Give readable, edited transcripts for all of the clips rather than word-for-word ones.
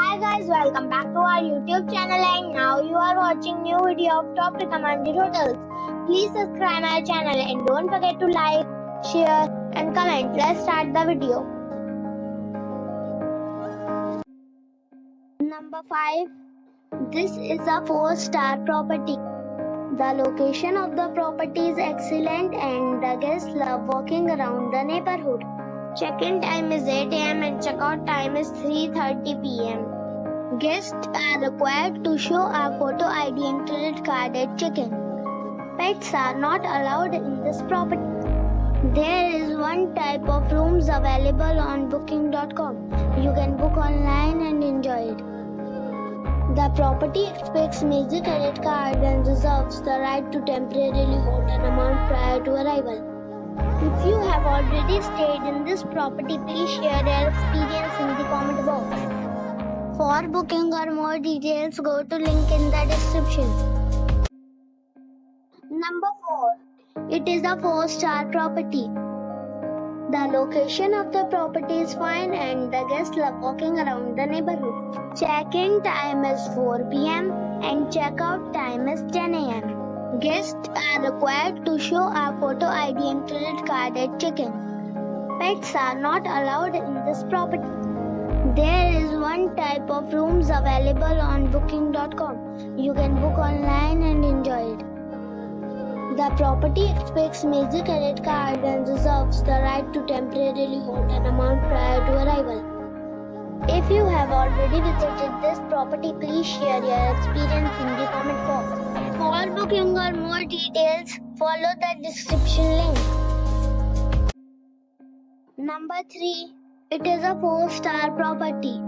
Hi guys, welcome back to our YouTube channel and now you are watching new video of top recommended hotels. Please subscribe our channel and don't forget to like, share and comment. Let's start the video. Number 5. This is a 4-star property. The location of the property is excellent and the guests love walking around the neighborhood. Check-in time is 8 a.m. and check-out time is 3:30 p.m. Guests are required to show a photo ID and credit card at check-in. Pets are not allowed in this property. There is one type of rooms available on booking.com. You can book online and enjoy it. The property expects major credit card and reserves the right to temporarily hold an amount prior to arrival. If you have already stayed in this property, please share your experience in the comment box. For booking or more details, go to link in the description. Number 4. It is a 4-star property. The location of the property is fine and the guests love walking around the neighborhood. Check-in time is 4 p.m. and check-out time is 10 a.m. Guests are required to show a photo ID and credit card at check-in. Pets are not allowed in this property. There is one type of rooms available on booking.com. You can book online and enjoy it. The property expects major credit card and reserves the right to temporarily hold an amount prior to arrival. If you have already visited this property, please share your experience in the comment box. For booking or more details, follow the description link. Number 3. It is a 4-star property.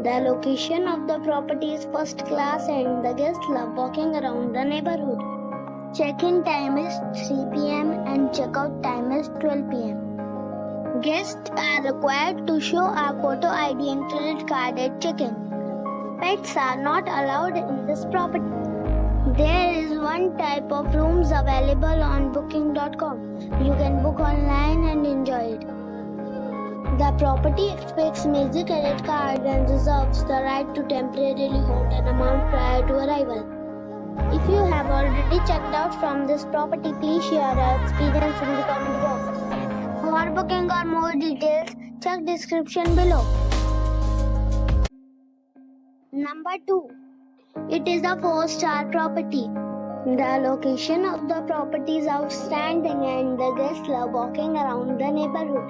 The location of the property is first class and the guests love walking around the neighborhood. Check-in time is 3 p.m. and check-out time is 12 p.m. Guests are required to show a photo ID and credit card at check-in. Pets are not allowed in this property. There is one type of rooms available on booking.com. You can book online and enjoy it. The property expects major credit card and reserves the right to temporarily hold an amount prior to arrival. If you have already checked out from this property, please share your experience in the comment box. For booking or more details, check description below. Number 2. It is a 4-star property. The location of the property is outstanding and the guests love walking around the neighborhood.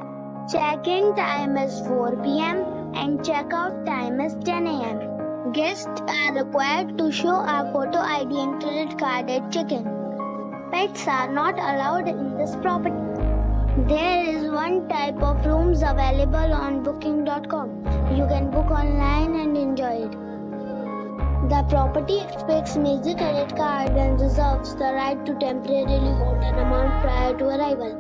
Check-in time is 4 p.m. and check-out time is 10 a.m. Guests are required to show a photo ID and credit card at check-in. Pets are not allowed in this property. There is one type of rooms available on booking.com. You can book online and enjoy it. The property expects major credit card and reserves the right to temporarily hold an amount prior to arrival.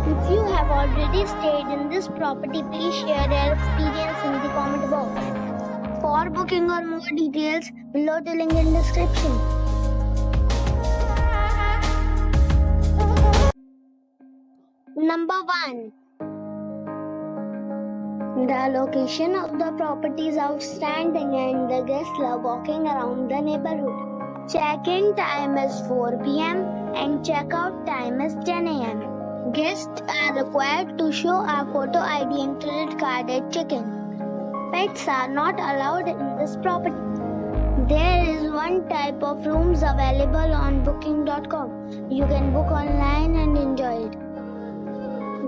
If you have already stayed in this property, please share your experience in the comment box. For booking or more details, below the link in description. Number 1. The location of the property is outstanding and the guests love walking around the neighborhood. Check-in time is 4 p.m. and check-out time is 10 a.m. Guests are required to show a photo ID and credit card at check-in. Pets are not allowed in this property. There is one type of rooms available on booking.com. You can book online and enjoy it.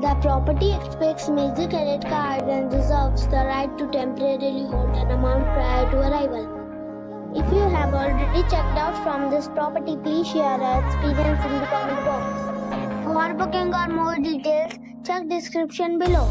The property expects major credit card and reserves the right to temporarily hold an amount prior to arrival. If you have already checked out from this property, please share your experience in the comment box. For booking or more details, check description below.